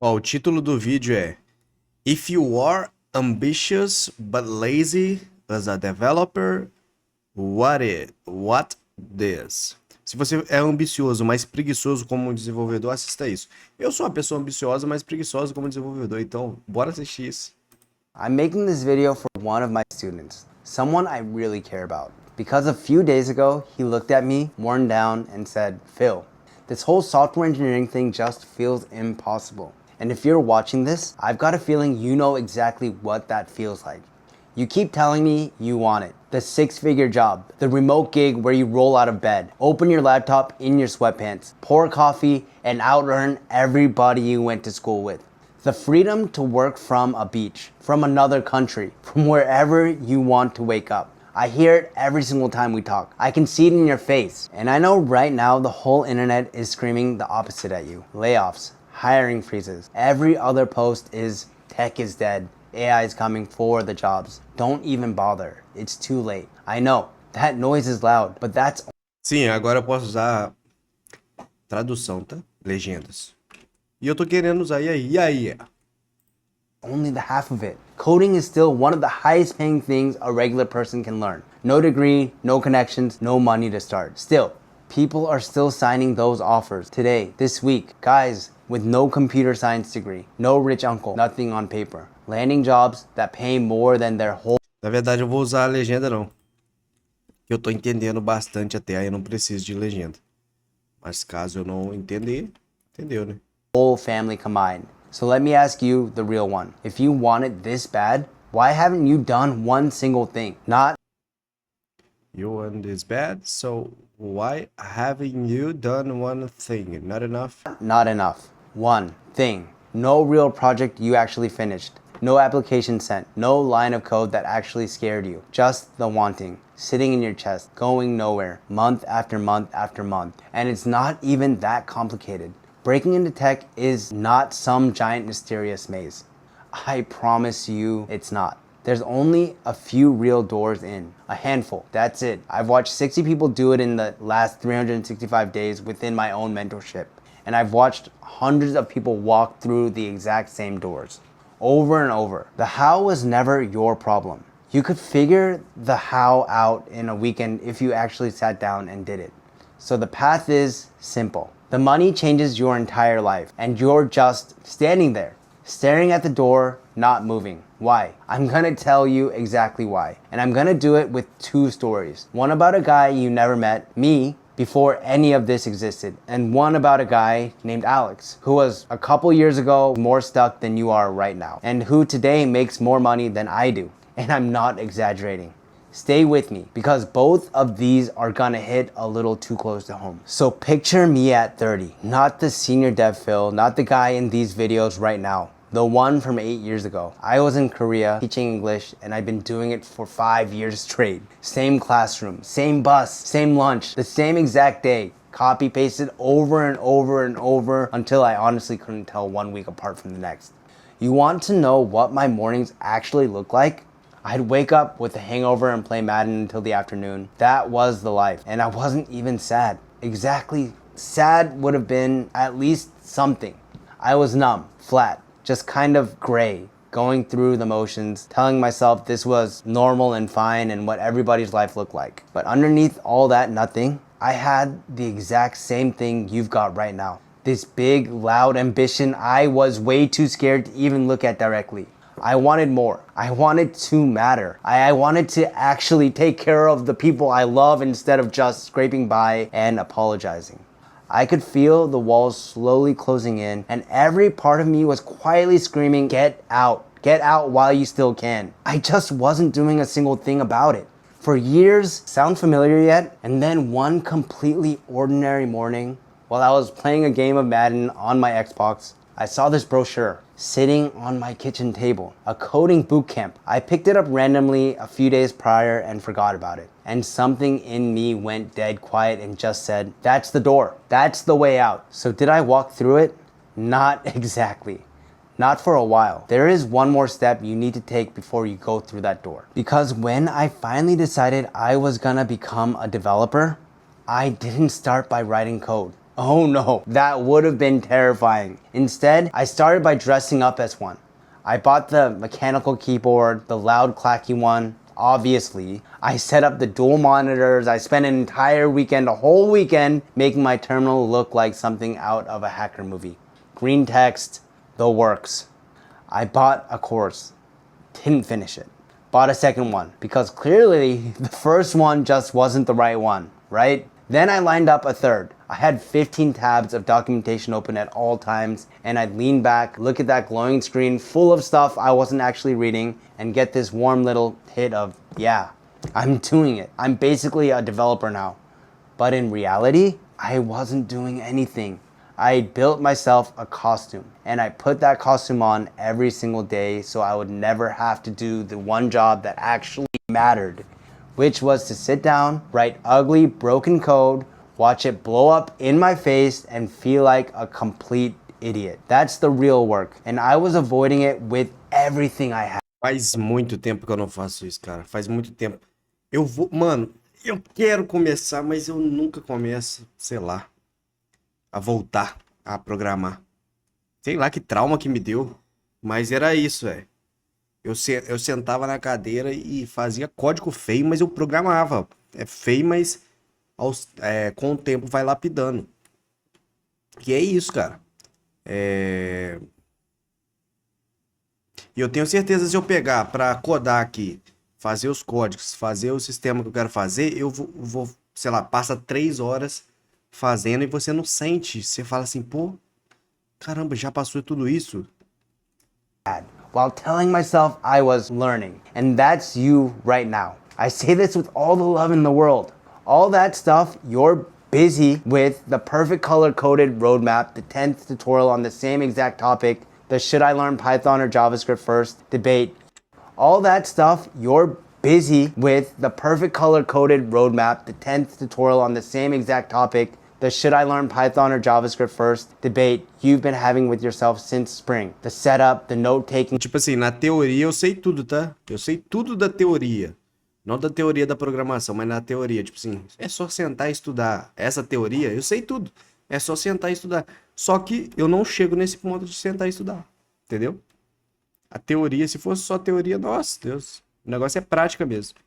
Ó, o título do vídeo é If you are ambitious but lazy as a developer, what this? Se você é ambicioso, mas preguiçoso como desenvolvedor, assista isso. Eu sou uma pessoa ambiciosa, mas preguiçosa como desenvolvedor, então bora assistir isso. I'm making this video for one of my students, someone I really care about. Because a few days ago, he looked at me, worn down, and said, Phil, this whole software engineering thing just feels impossible. And if you're watching this, I've got a feeling you know exactly what that feels like. You keep telling me you want it. The six-figure job, the remote gig where you roll out of bed, open your laptop in your sweatpants, pour coffee, and out-earn everybody you went to school with. The freedom to work from a beach, from another country, from wherever you want to wake up. I hear it every single time we talk. I can see it in your face. And I know right now the whole internet is screaming the opposite at you. Layoffs, hiring freezes. Every other post is tech is dead. AI is coming for the jobs. Don't even bother. It's too late. I know that noise is loud, but that's Sim, agora eu posso usar tradução, tá? Legendas. E eu tô querendo usar e aí? only the half of it. Coding is still one of the highest paying things a regular person can learn. No degree, no connections, no money to start. Still, people are still signing those offers today, this week. Guys with no computer science degree, no rich uncle, nothing on paper. Landing jobs that pay more than their whole. Na verdade, eu vou usar a legenda não. Eu tô entendendo bastante até, aí eu não preciso de legenda. Mas caso eu não entender, entendeu, né? Whole family combined. So let me ask you the real one. If you want it this bad, why haven't you done one single thing? Not You want this bad, so why haven't you done one thing? Not enough? not enough. One thing. No real project you actually finished. No application sent. No line of code that actually scared you. Just the wanting. Sitting in your chest, going nowhere, month after month after month. And it's not even that complicated. Breaking into tech is not some giant mysterious maze. I promise you it's not. There's only a few real doors in, a handful, that's it. I've watched 60 people do it in the last 365 days within my own mentorship. And I've watched hundreds of people walk through the exact same doors, over and over. The how was never your problem. You could figure the how out in a weekend if you actually sat down and did it. So the path is simple. The money changes your entire life, and you're just standing there, staring at the door, not moving. Why? I'm gonna tell you exactly why. And I'm gonna do it with two stories. One about a guy you never met, me, before any of this existed, and one about a guy named Alex, who was a couple years ago more stuck than you are right now, and who today makes more money than I do. And I'm not exaggerating. Stay with me because both of these are gonna hit a little too close to home. So picture me at 30, not the senior dev Phil, not the guy in these videos right now, the one from 8 years ago. I was in Korea teaching English and I've been doing it for 5 years straight. Same classroom, same bus, same lunch, the same exact day. Copy pasted over and over and over until I honestly couldn't tell 1 week apart from the next. You want to know what my mornings actually look like? I'd wake up with a hangover and play Madden until the afternoon. That was the life. And I wasn't even sad. Exactly. Sad would have been at least something. I was numb, flat, just kind of gray, going through the motions, telling myself this was normal and fine and what everybody's life looked like. But underneath all that nothing, I had the exact same thing you've got right now. This big, loud ambition I was way too scared to even look at directly. I wanted more. I wanted to matter. I wanted to actually take care of the people I love instead of just scraping by and apologizing. I could feel the walls slowly closing in, and every part of me was quietly screaming, get out. Get out while you still can. I just wasn't doing a single thing about it. For years, sound familiar yet? And then one completely ordinary morning, while I was playing a game of Madden on my Xbox, I saw this brochure sitting on my kitchen table, a coding bootcamp. I picked it up randomly a few days prior and forgot about it. And something in me went dead quiet and just said, that's the door. That's the way out. So did I walk through it? Not exactly. Not for a while. There is one more step you need to take before you go through that door. Because when I finally decided I was gonna become a developer, I didn't start by writing code. Oh no, that would have been terrifying. Instead, I started by dressing up as one. I bought the mechanical keyboard, the loud clacky one, obviously. I set up the dual monitors. I spent an entire weekend, a whole weekend, making my terminal look like something out of a hacker movie. Green text, the works. I bought a course, didn't finish it. Bought a second one because clearly the first one just wasn't the right one, right? Then I lined up a third. I had 15 tabs of documentation open at all times, and I'd lean back, look at that glowing screen full of stuff I wasn't actually reading, and get this warm little hit of, yeah, I'm doing it. I'm basically a developer now. But in reality, I wasn't doing anything. I built myself a costume, and I put that costume on every single day so I would never have to do the one job that actually mattered, which was to sit down, write ugly, broken code, watch it blow up in my face, and feel like a complete idiot. That's the real work, and I was avoiding it with everything I had. Faz muito tempo que eu não faço isso, cara. Faz muito tempo. Mano, eu quero começar, mas eu nunca começo, sei lá, a voltar a programar. Sei lá que trauma que me deu, mas era isso, velho. Eu sentava na cadeira e fazia código feio, mas eu programava. É feio, mas com o tempo vai lapidando. Que é isso, cara. E eu tenho certeza, se eu pegar pra codar aqui, fazer os códigos, fazer o sistema que eu quero fazer, eu vou, sei lá, passa 3 horas fazendo e você não sente. Você fala assim, pô, caramba, já passou tudo isso? While telling myself I was learning. And that's you right now. I say this with all the love in the world. All that stuff you're busy with, the perfect color-coded roadmap, the 10th tutorial on the same exact topic, the should I learn Python or JavaScript first debate. All that stuff you're busy with, the perfect color-coded roadmap, the 10th tutorial on the same exact topic, the should I learn Python or JavaScript first debate you've been having with yourself since spring. The setup, the note-taking. Tipo assim, na teoria eu sei tudo, tá? Eu sei tudo da teoria. Não da teoria da programação, mas na teoria. Tipo assim, é só sentar e estudar. Essa teoria, eu sei tudo. É só sentar e estudar. Só que eu não chego nesse ponto de sentar e estudar. Entendeu? A teoria, se fosse só teoria, nossa, Deus. O negócio é prática mesmo.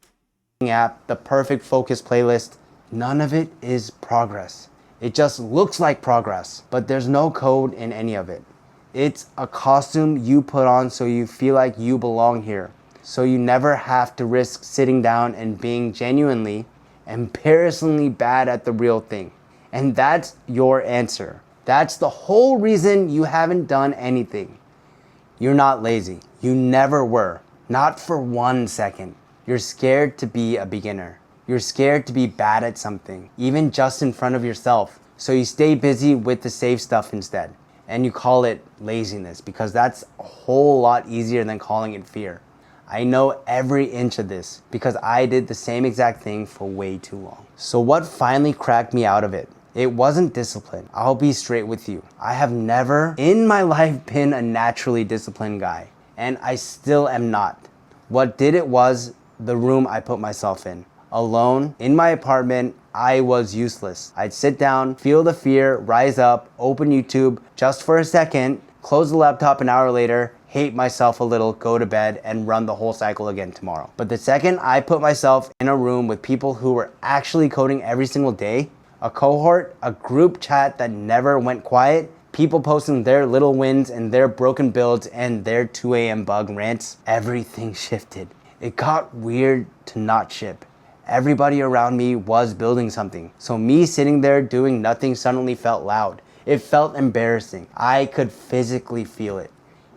App, the perfect focus playlist, none of it is progress. It just looks like progress, but there's no code in any of it. It's a costume you put on so you feel like you belong here. So you never have to risk sitting down and being genuinely, embarrassingly bad at the real thing. And that's your answer. That's the whole reason you haven't done anything. You're not lazy. You never were. Not for 1 second. You're scared to be a beginner. You're scared to be bad at something, even just in front of yourself. So you stay busy with the safe stuff instead. And you call it laziness because that's a whole lot easier than calling it fear. I know every inch of this because I did the same exact thing for way too long. So what finally cracked me out of it? It wasn't discipline. I'll be straight with you. I have never in my life been a naturally disciplined guy, and I still am not. What did it was the room I put myself in. Alone, in my apartment, I was useless. I'd sit down, feel the fear, rise up, open YouTube just for a second, close the laptop an hour later, hate myself a little, go to bed, and run the whole cycle again tomorrow. But the second I put myself in a room with people who were actually coding every single day, a cohort, a group chat that never went quiet, people posting their little wins and their broken builds and their 2 a.m. bug rants, everything shifted. It got weird to not ship. Everybody around me was building something. So me sitting there doing nothing suddenly felt loud. It felt embarrassing. I could physically feel it.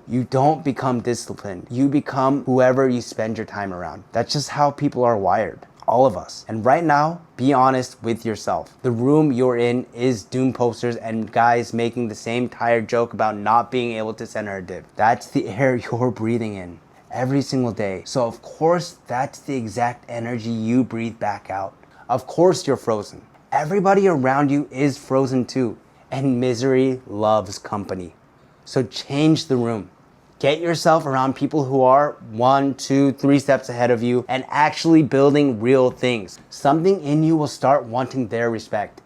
You don't become disciplined. You become whoever you spend your time around. That's just how people are wired. All of us. And right now, be honest with yourself. The room you're in is doom posters and guys making the same tired joke about not being able to center a div. That's the air you're breathing in every single day. So of course, that's the exact energy you breathe back out. Of course you're frozen. Everybody around you is frozen too. And misery loves company. So change the room. Get yourself around people who are 1, 2, 3 steps ahead of you and actually building real things. Something in you will start wanting their respect.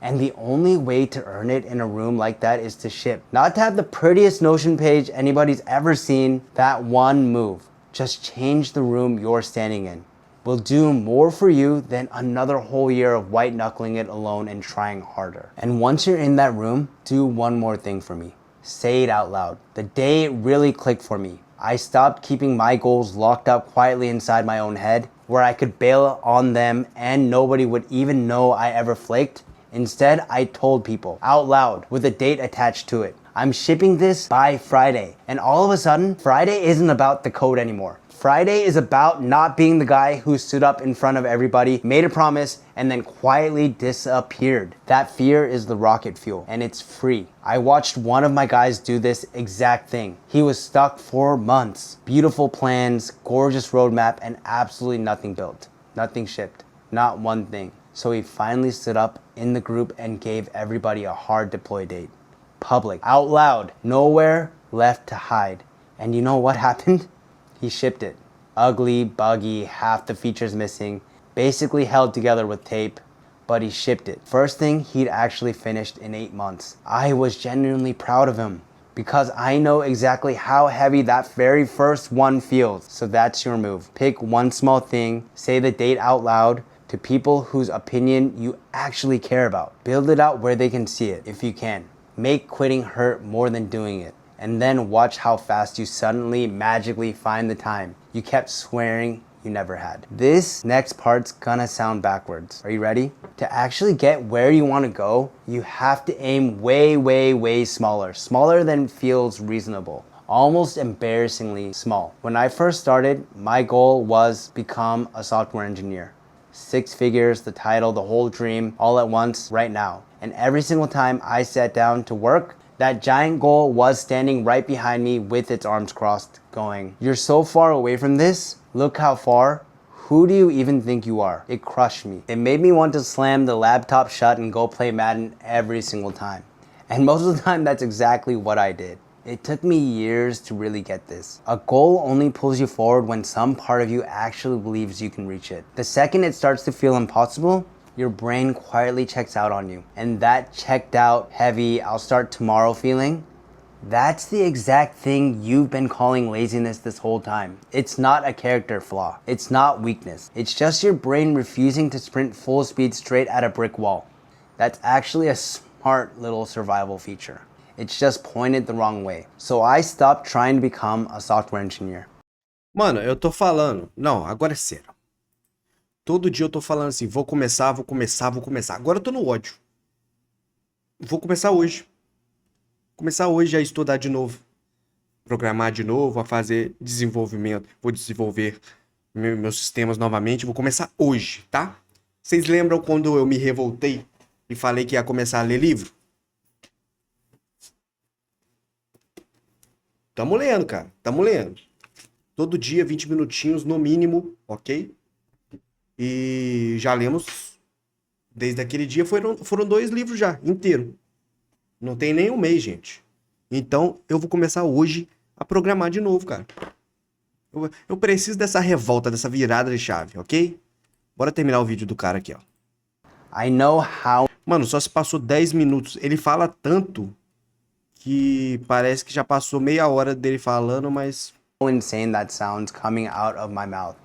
And the only way to earn it in a room like that is to ship. Not to have the prettiest Notion page anybody's ever seen. That one move. Just change the room you're standing in. Will do more for you than another whole year of white knuckling it alone and trying harder. And once you're in that room, do one more thing for me. Say it out loud. The day it really clicked for me, I stopped keeping my goals locked up quietly inside my own head, where I could bail on them and nobody would even know I ever flaked. Instead, I told people out loud with a date attached to it. I'm shipping this by Friday. And all of a sudden, Friday isn't about the code anymore. Friday is about not being the guy who stood up in front of everybody, made a promise, and then quietly disappeared. That fear is the rocket fuel, and it's free. I watched one of my guys do this exact thing. He was stuck for months. Beautiful plans, gorgeous roadmap, and absolutely nothing built. Nothing shipped. Not one thing. So he finally stood up in the group and gave everybody a hard deploy date. Public, out loud, nowhere left to hide. And you know what happened? He shipped it. Ugly, buggy, half the features missing, basically held together with tape, but he shipped it. First thing he'd actually finished in 8 months. I was genuinely proud of him because I know exactly how heavy that very first one feels. So that's your move. Pick one small thing, say the date out loud to people whose opinion you actually care about. Build it out where they can see it if you can. Make quitting hurt more than doing it. And then watch how fast you suddenly magically find the time you kept swearing you never had. This next part's gonna sound backwards. Are you ready? To actually get where you wanna go, you have to aim way, way, way smaller. Smaller than feels reasonable. Almost embarrassingly small. When I first started, my goal was become a software engineer. 6 figures, the title, the whole dream, all at once, right now. And every single time I sat down to work, that giant goal was standing right behind me with its arms crossed, going, "You're so far away from this. Look how far. Who do you even think you are?" It crushed me. It made me want to slam the laptop shut and go play Madden every single time. And most of the time, that's exactly what I did. It took me years to really get this. A goal only pulls you forward when some part of you actually believes you can reach it. The second it starts to feel impossible, your brain quietly checks out on you. And that checked out, heavy, I'll start tomorrow feeling, that's the exact thing you've been calling laziness this whole time. It's not a character flaw. It's not weakness. It's just your brain refusing to sprint full speed straight at a brick wall. That's actually a smart little survival feature. It's just pointed the wrong way. So I stopped trying to become a software engineer. Mano, eu tô falando. Não, agora é sério. Todo dia eu tô falando assim, vou começar. Agora eu tô no ódio. Vou começar hoje. Começar hoje a estudar de novo. Programar de novo, a fazer desenvolvimento. Vou desenvolver meus sistemas novamente. Vou começar hoje, tá? Vocês lembram quando eu me revoltei e falei que ia começar a ler livro? Tamo lendo, cara. Tamo lendo. Todo dia, 20 minutinhos no mínimo, ok? E já lemos, desde aquele dia, foram 2 livros já, inteiro. Não tem nem um mês, gente. Então, eu vou começar hoje a programar de novo, cara. Eu preciso dessa revolta, dessa virada de chave, ok? Bora terminar o vídeo do cara aqui, ó. I know how. Mano, só se passou 10 minutos. Ele fala tanto que parece que já passou meia hora dele falando, mas... insane that sounds coming out of my mouth.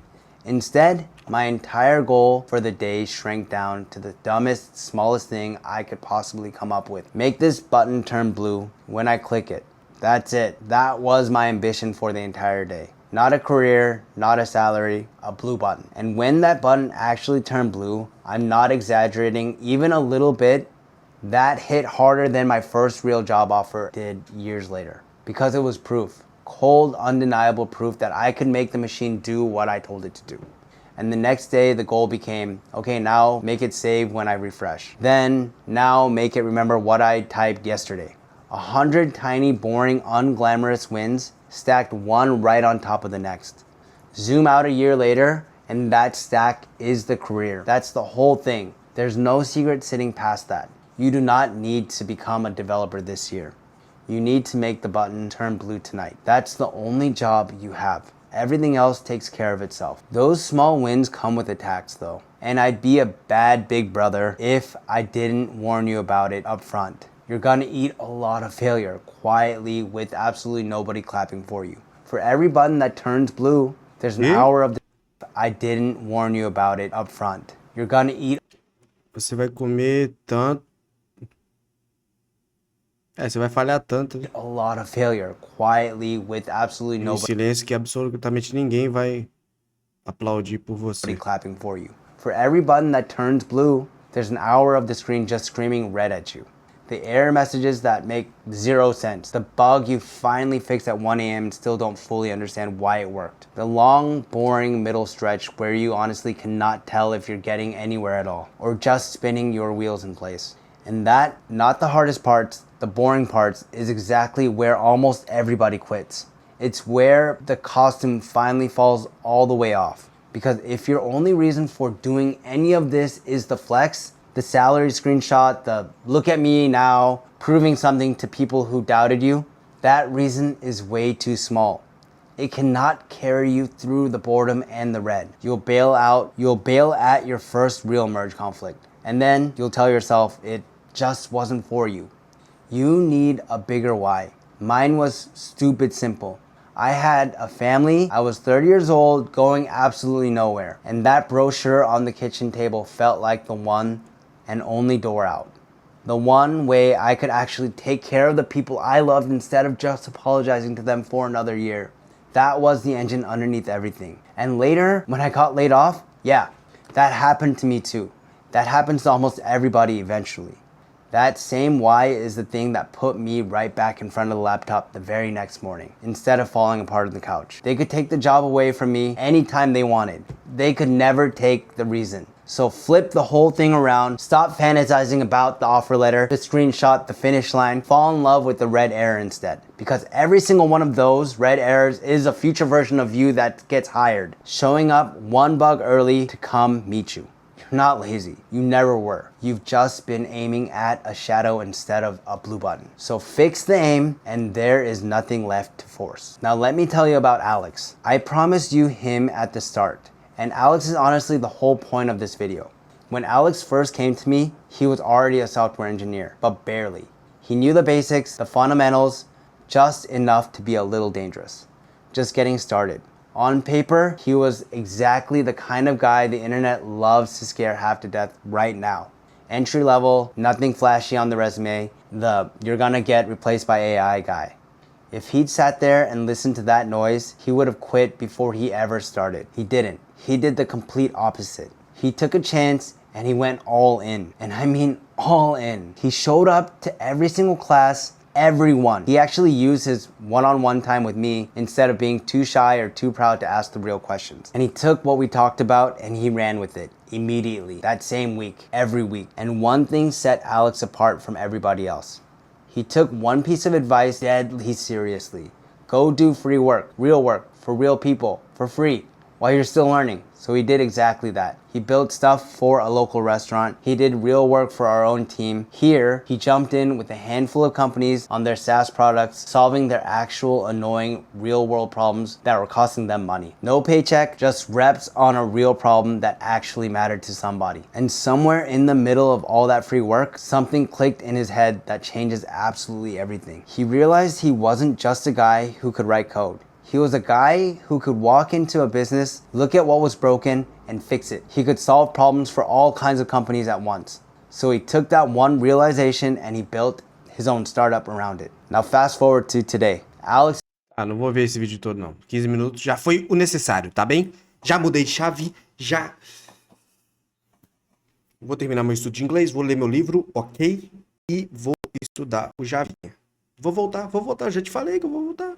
Instead, my entire goal for the day shrank down to the dumbest, smallest thing I could possibly come up with. Make this button turn blue when I click it. That's it. That was my ambition for the entire day. Not a career, not a salary, a blue button. And when that button actually turned blue, I'm not exaggerating even a little bit, that hit harder than my first real job offer did years later. Because it was proof. Cold, undeniable proof that I could make the machine do what I told it to do. And the next day, the goal became, okay, now make it save when I refresh. Then, now make it remember what I typed yesterday. 100 tiny, boring, unglamorous wins stacked one right on top of the next. Zoom out a year later, and that stack is the career. That's the whole thing. There's no secret sitting past that. You do not need to become a developer this year. You need to make the button turn blue tonight. That's the only job you have. Everything else takes care of itself. Those small wins come with a tax though. And I'd be a bad big brother if I didn't warn you about it up front. You're gonna eat a lot of failure quietly with absolutely nobody clapping for you. For every button that turns blue, there's an hour of I didn't warn you about it up front. You're gonna eat Você vai comer tanto. Você vai falhar tanto, né? a lot of failure quietly with absolutely Em nobody silêncio que absolutamente ninguém vai aplaudir por você. clapping for you. For every button that turns blue, there's an hour of the screen just screaming red at you. The error messages that make zero sense. The bug you finally fixed at 1 a.m. and still don't fully understand why it worked. The long, boring middle stretch where you honestly cannot tell if you're getting anywhere at all, or just spinning your wheels in place. And that, not the hardest parts, the boring parts, is exactly where almost everybody quits. It's where the costume finally falls all the way off. Because if your only reason for doing any of this is the flex, the salary screenshot, the look at me now, proving something to people who doubted you, that reason is way too small. It cannot carry you through the boredom and the red. You'll bail at your first real merge conflict. And then you'll tell yourself it just wasn't for you. You need a bigger why. Mine was stupid simple. I had a family, I was 30 years old, going absolutely nowhere. And that brochure on the kitchen table felt like the one and only door out. The one way I could actually take care of the people I loved instead of just apologizing to them for another year. That was the engine underneath everything. And later, when I got laid off, yeah, that happened to me too. That happens to almost everybody eventually. That same why is the thing that put me right back in front of the laptop the very next morning, instead of falling apart on the couch. They could take the job away from me anytime they wanted. They could never take the reason. So flip the whole thing around, stop fantasizing about the offer letter, the screenshot, the finish line, fall in love with the red error instead. Because every single one of those red errors is a future version of you that gets hired, showing up one bug early to come meet you. You're not lazy. You never were. You've just been aiming at a shadow instead of a blue button. So fix the aim and there is nothing left to force. Now let me tell you about Alex. I promised you him at the start. And Alex is honestly the whole point of this video. When Alex first came to me, he was already a software engineer, but barely. He knew the basics, the fundamentals, just enough to be a little dangerous. Just getting started. On paper, he was exactly the kind of guy the internet loves to scare half to death right now. Entry level, nothing flashy on the resume, the you're gonna get replaced by AI guy. If he'd sat there and listened to that noise, he would have quit before he ever started. He didn't. He did the complete opposite. He took a chance and he went all in. And I mean all in. He showed up to every single class, everyone. He actually used his one-on-one time with me instead of being too shy or too proud to ask the real questions. And he took what we talked about and he ran with it immediately, that same week, every week. And one thing set Alex apart from everybody else. He took one piece of advice deadly seriously. Go do free work, real work, for real people, for free, while you're still learning. So he did exactly that. He built stuff for a local restaurant. He did real work for our own team. Here, he jumped in with a handful of companies on their SaaS products, solving their actual annoying real world problems that were costing them money. No paycheck, just reps on a real problem that actually mattered to somebody. And somewhere in the middle of all that free work, something clicked in his head that changes absolutely everything. He realized he wasn't just a guy who could write code. He was a guy who could walk into a business, look at what was broken, and fix it. He could solve problems for all kinds of companies at once. So he took that one realization and he built his own startup around it. Now fast forward to today. Alex... Não vou ver esse vídeo todo não. 15 minutos já foi o necessário, tá bem? Já mudei de chave, já... Vou terminar meu estudo de inglês, vou ler meu livro, ok? E vou estudar o Javinha. Vou voltar, já te falei que eu vou voltar.